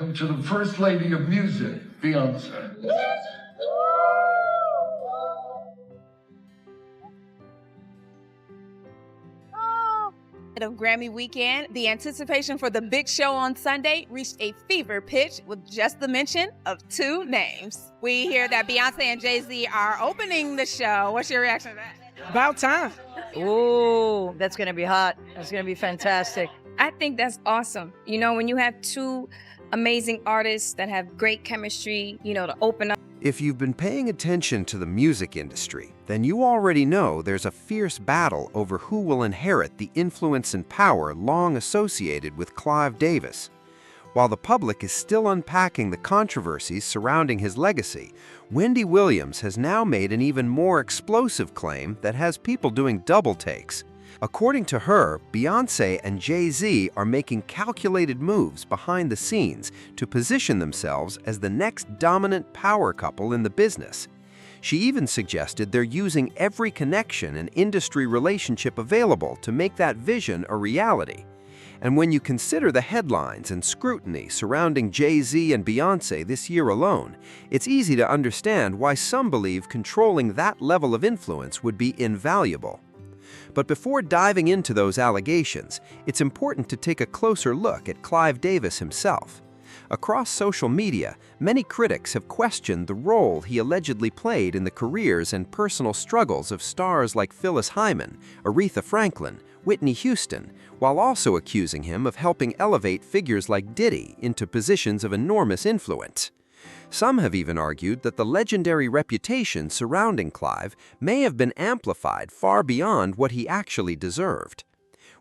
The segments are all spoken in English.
welcome to the First Lady of Music, Beyoncé. Of Grammy weekend, the anticipation for the big show on Sunday reached a fever pitch with just the mention of two names. We hear that Beyoncé and Jay-Z are opening the show. What's your reaction to that? About time. Ooh, that's going to be hot. That's going to be fantastic. I think that's awesome. You know, when you have two amazing artists that have great chemistry, to open up. If you've been paying attention to the music industry, then you already know there's a fierce battle over who will inherit the influence and power long associated with Clive Davis. While the public is still unpacking the controversies surrounding his legacy, Wendy Williams has now made an even more explosive claim that has people doing double takes. According to her, Beyoncé and Jay-Z are making calculated moves behind the scenes to position themselves as the next dominant power couple in the business. She even suggested they're using every connection and industry relationship available to make that vision a reality. And when you consider the headlines and scrutiny surrounding Jay-Z and Beyoncé this year alone, it's easy to understand why some believe controlling that level of influence would be invaluable. But before diving into those allegations, it's important to take a closer look at Clive Davis himself. Across social media, many critics have questioned the role he allegedly played in the careers and personal struggles of stars like Phyllis Hyman, Aretha Franklin, Whitney Houston, while also accusing him of helping elevate figures like Diddy into positions of enormous influence. Some have even argued that the legendary reputation surrounding Clive may have been amplified far beyond what he actually deserved.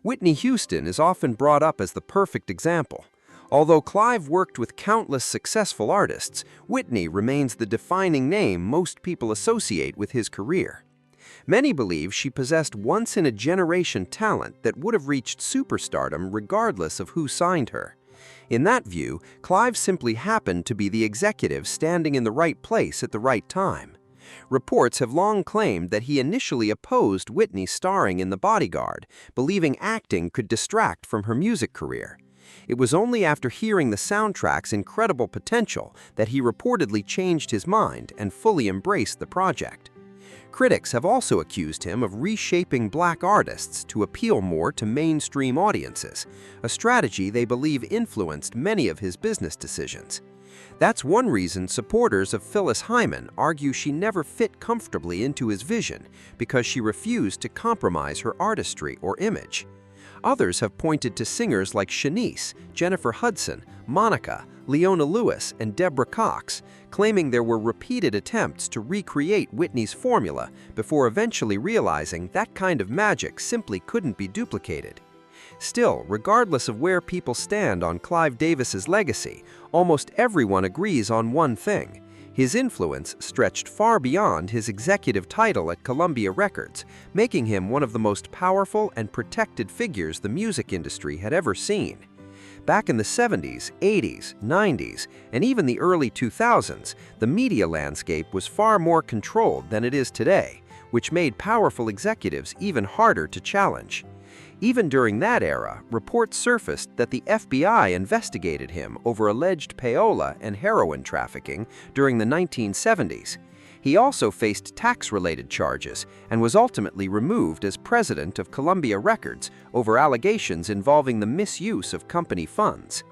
Whitney Houston is often brought up as the perfect example. Although Clive worked with countless successful artists, Whitney remains the defining name most people associate with his career. Many believe she possessed once-in-a-generation talent that would have reached superstardom regardless of who signed her. In that view, Clive simply happened to be the executive standing in the right place at the right time. Reports have long claimed that he initially opposed Whitney starring in The Bodyguard, believing acting could distract from her music career. It was only after hearing the soundtrack's incredible potential that he reportedly changed his mind and fully embraced the project. Critics have also accused him of reshaping black artists to appeal more to mainstream audiences, a strategy they believe influenced many of his business decisions. That's one reason supporters of Phyllis Hyman argue she never fit comfortably into his vision because she refused to compromise her artistry or image. Others have pointed to singers like Shanice, Jennifer Hudson, Monica, Leona Lewis, and Deborah Cox, claiming there were repeated attempts to recreate Whitney's formula before eventually realizing that kind of magic simply couldn't be duplicated. Still, regardless of where people stand on Clive Davis's legacy, almost everyone agrees on one thing. His influence stretched far beyond his executive title at Columbia Records, making him one of the most powerful and protected figures the music industry had ever seen. Back in the 70s, 80s, 90s, and even the early 2000s, the media landscape was far more controlled than it is today, which made powerful executives even harder to challenge. Even during that era, reports surfaced that the FBI investigated him over alleged payola and heroin trafficking during the 1970s. He also faced tax-related charges and was ultimately removed as president of Columbia Records over allegations involving the misuse of company funds.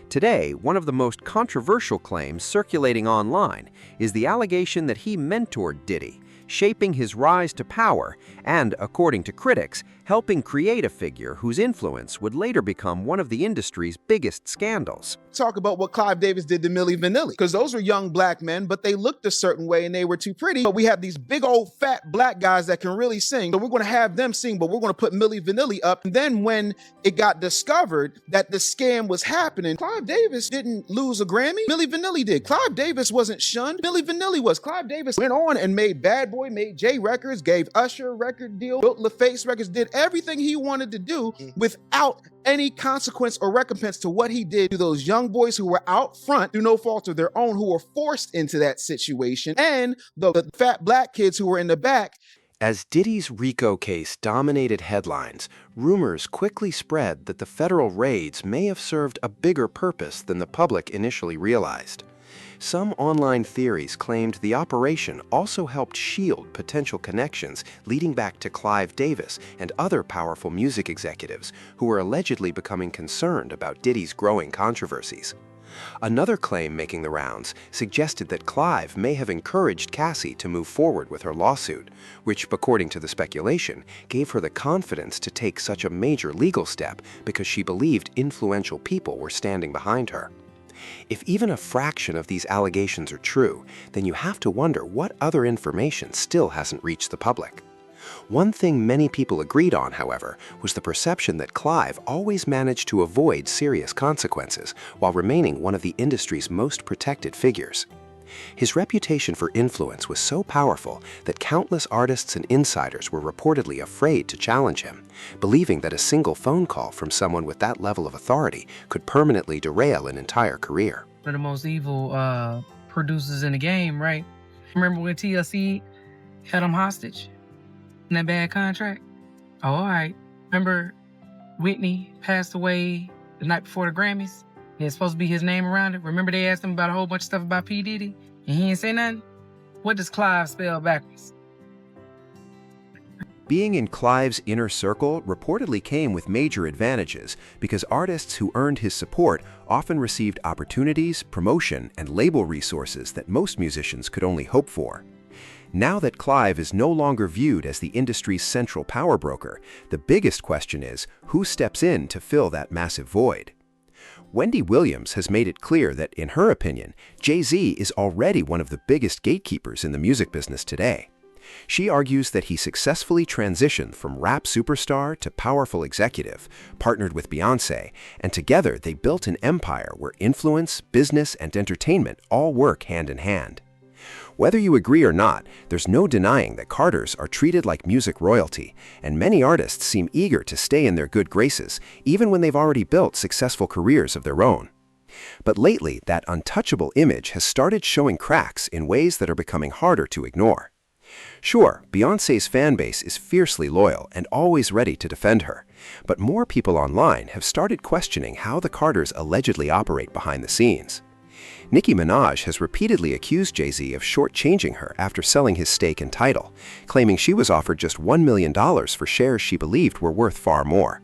Today, one of the most controversial claims circulating online is the allegation that he mentored Diddy, shaping his rise to power and, according to critics, helping create a figure whose influence would later become one of the industry's biggest scandals. Talk about what Clive Davis did to Milli Vanilli, because those were young black men, but they looked a certain way and they were too pretty. But we have these big old fat black guys that can really sing, so we're going to have them sing, but we're going to put Milli Vanilli up. And then when it got discovered that the scam was happening, Clive Davis didn't lose a Grammy. Milli Vanilli did. Clive Davis wasn't shunned. Milli Vanilli was. Clive Davis went on and made Bad Boy, made J Records, gave Usher a record deal, built LaFace Records, did everything he wanted to do without any consequence or recompense to what he did to those young boys who were out front through no fault of their own, who were forced into that situation, and the fat black kids who were in the back. As Diddy's RICO case dominated headlines, rumors quickly spread that the federal raids may have served a bigger purpose than the public initially realized. Some online theories claimed the operation also helped shield potential connections leading back to Clive Davis and other powerful music executives who were allegedly becoming concerned about Diddy's growing controversies. Another claim making the rounds suggested that Clive may have encouraged Cassie to move forward with her lawsuit, which, according to the speculation, gave her the confidence to take such a major legal step because she believed influential people were standing behind her. If even a fraction of these allegations are true, then you have to wonder what other information still hasn't reached the public. One thing many people agreed on, however, was the perception that Clive always managed to avoid serious consequences while remaining one of the industry's most protected figures. His reputation for influence was so powerful that countless artists and insiders were reportedly afraid to challenge him, believing that a single phone call from someone with that level of authority could permanently derail an entire career. One of the most evil producers in the game, right? Remember when TLC held him hostage in that bad contract? Oh, all right. Remember Whitney passed away the night before the Grammys? There's supposed to be his name around it. Remember they asked him about a whole bunch of stuff about P. Diddy? And he didn't say nothing? What does Clive spell backwards? Being in Clive's inner circle reportedly came with major advantages because artists who earned his support often received opportunities, promotion, and label resources that most musicians could only hope for. Now that Clive is no longer viewed as the industry's central power broker, the biggest question is, who steps in to fill that massive void? Wendy Williams has made it clear that, in her opinion, Jay-Z is already one of the biggest gatekeepers in the music business today. She argues that he successfully transitioned from rap superstar to powerful executive, partnered with Beyoncé, and together they built an empire where influence, business, and entertainment all work hand in hand. Whether you agree or not, there's no denying that Carters are treated like music royalty, and many artists seem eager to stay in their good graces, even when they've already built successful careers of their own. But lately, that untouchable image has started showing cracks in ways that are becoming harder to ignore. Sure, Beyoncé's fan base is fiercely loyal and always ready to defend her, but more people online have started questioning how the Carters allegedly operate behind the scenes. Nicki Minaj has repeatedly accused Jay-Z of shortchanging her after selling his stake in Tidal, claiming she was offered just $1 million for shares she believed were worth far more.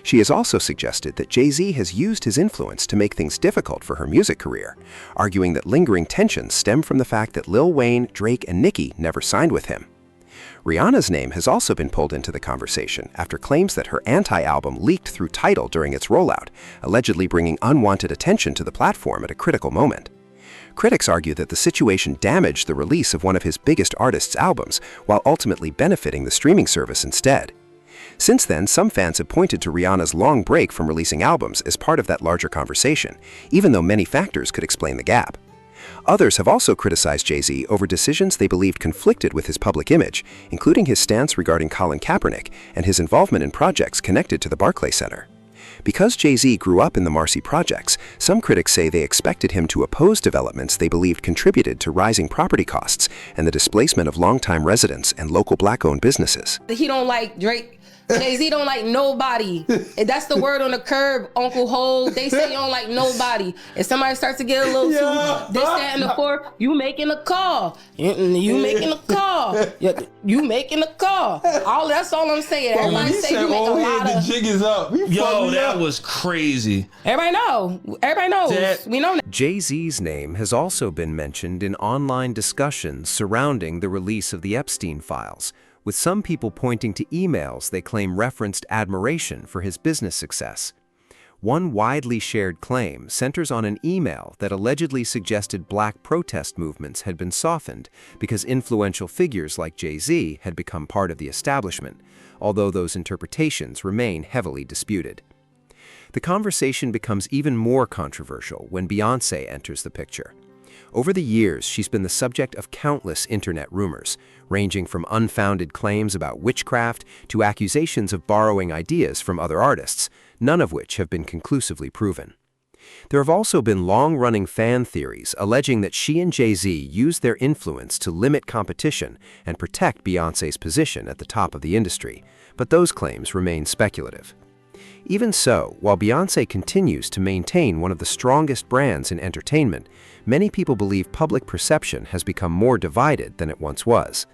She has also suggested that Jay-Z has used his influence to make things difficult for her music career, arguing that lingering tensions stem from the fact that Lil Wayne, Drake, and Nicki never signed with him. Rihanna's name has also been pulled into the conversation after claims that her Anti album leaked through Tidal during its rollout, allegedly bringing unwanted attention to the platform at a critical moment. Critics argue that the situation damaged the release of one of his biggest artists' albums, while ultimately benefiting the streaming service instead. Since then, some fans have pointed to Rihanna's long break from releasing albums as part of that larger conversation, even though many factors could explain the gap. Others have also criticized Jay-Z over decisions they believed conflicted with his public image, including his stance regarding Colin Kaepernick and his involvement in projects connected to the Barclay Center. Because Jay-Z grew up in the Marcy projects, some critics say they expected him to oppose developments they believed contributed to rising property costs and the displacement of longtime residents and local black-owned businesses. He don't like Drake. Jay-Z don't like nobody. And that's the word on the curb, Uncle Ho. They say you don't like nobody. If somebody starts to get a little too this, that, and the fourth, you making a call. You making a call. You making a call. That's all I'm saying. Everybody say you make a lot of... The jig is up. Yo, that was crazy. Everybody know. Everybody knows. We know that. Jay-Z's name has also been mentioned in online discussions surrounding the release of the Epstein files, with some people pointing to emails they claim referenced admiration for his business success. One widely shared claim centers on an email that allegedly suggested black protest movements had been softened because influential figures like Jay-Z had become part of the establishment, although those interpretations remain heavily disputed. The conversation becomes even more controversial when Beyoncé enters the picture. Over the years, she's been the subject of countless internet rumors, ranging from unfounded claims about witchcraft to accusations of borrowing ideas from other artists, none of which have been conclusively proven. There have also been long-running fan theories alleging that she and Jay-Z used their influence to limit competition and protect Beyoncé's position at the top of the industry, but those claims remain speculative. Even so, while Beyoncé continues to maintain one of the strongest brands in entertainment, many people believe public perception has become more divided than it once was.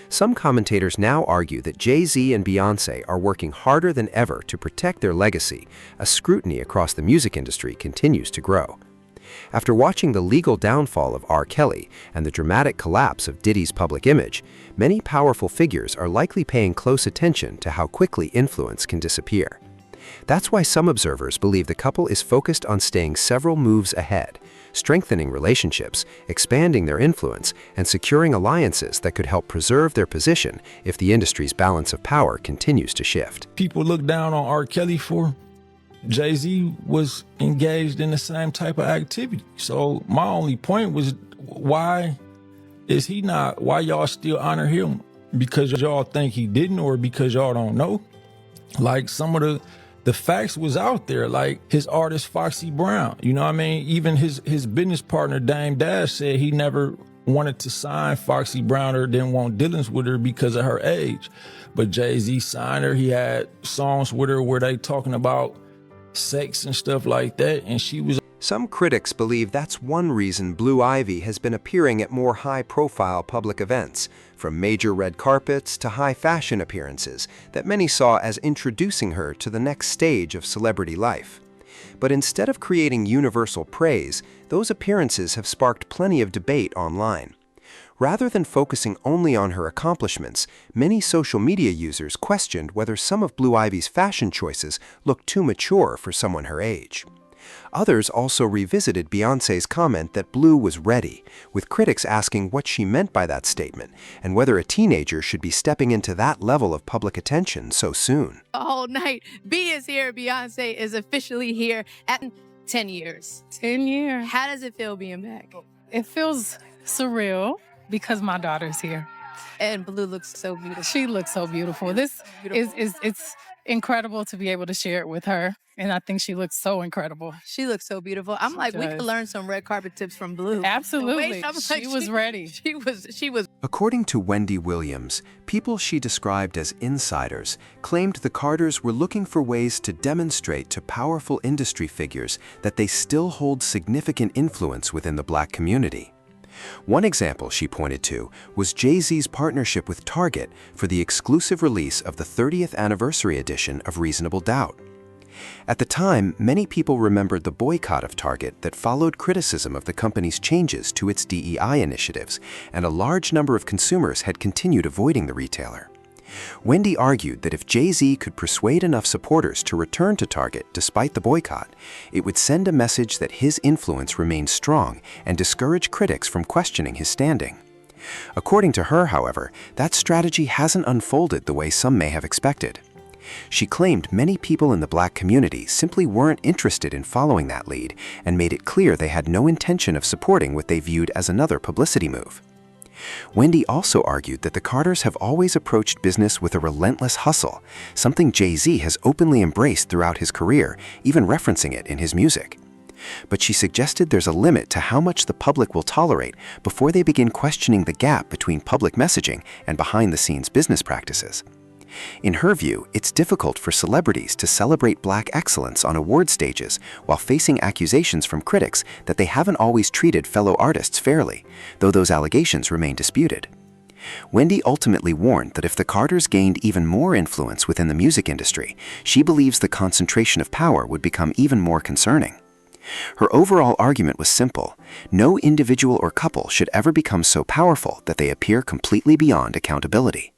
Some commentators now argue that Jay-Z and Beyoncé are working harder than ever to protect their legacy as scrutiny across the music industry continues to grow. After watching the legal downfall of R. Kelly and the dramatic collapse of Diddy's public image, many powerful figures are likely paying close attention to how quickly influence can disappear. That's why some observers believe the couple is focused on staying several moves ahead, strengthening relationships, expanding their influence, and securing alliances that could help preserve their position if the industry's balance of power continues to shift. People look down on R. Kelly for. Jay-Z was engaged in the same type of activity. So my only point was, why y'all still honor him? Because y'all think he didn't, or because y'all don't know? Like, some of the facts was out there, like his artist Foxy Brown, you know what I mean? Even his business partner Dame Dash said he never wanted to sign Foxy Brown or didn't want dealings with her because of her age. But Jay-Z signed her. He had songs with her where they talking about sex and stuff like that, and she was. Some critics believe that's one reason Blue Ivy has been appearing at more high-profile public events, from major red carpets to high-fashion appearances that many saw as introducing her to the next stage of celebrity life. But instead of creating universal praise, those appearances have sparked plenty of debate online. Rather than focusing only on her accomplishments, many social media users questioned whether some of Blue Ivy's fashion choices looked too mature for someone her age. Others also revisited Beyoncé's comment that Blue was ready, with critics asking what she meant by that statement and whether a teenager should be stepping into that level of public attention so soon. A whole night. B is here. Beyoncé is officially here at 10 years. 10 years. How does it feel being back? It feels surreal because my daughter's here. And Blue looks so beautiful. She looks so beautiful. This is it's incredible to be able to share it with her. And I think she looks so incredible. She looks so beautiful. I'm like, we could learn some red carpet tips from Blue. Absolutely. She was ready. She was. According to Wendy Williams, people she described as insiders claimed the Carters were looking for ways to demonstrate to powerful industry figures that they still hold significant influence within the Black community. One example she pointed to was Jay-Z's partnership with Target for the exclusive release of the 30th anniversary edition of Reasonable Doubt. At the time, many people remembered the boycott of Target that followed criticism of the company's changes to its DEI initiatives, and a large number of consumers had continued avoiding the retailer. Wendy argued that if Jay-Z could persuade enough supporters to return to Target despite the boycott, it would send a message that his influence remained strong and discourage critics from questioning his standing. According to her, however, that strategy hasn't unfolded the way some may have expected. She claimed many people in the Black community simply weren't interested in following that lead and made it clear they had no intention of supporting what they viewed as another publicity move. Wendy also argued that the Carters have always approached business with a relentless hustle, something Jay-Z has openly embraced throughout his career, even referencing it in his music. But she suggested there's a limit to how much the public will tolerate before they begin questioning the gap between public messaging and behind-the-scenes business practices. In her view, it's difficult for celebrities to celebrate Black excellence on award stages while facing accusations from critics that they haven't always treated fellow artists fairly, though those allegations remain disputed. Wendy ultimately warned that if the Carters gained even more influence within the music industry, she believes the concentration of power would become even more concerning. Her overall argument was simple: no individual or couple should ever become so powerful that they appear completely beyond accountability.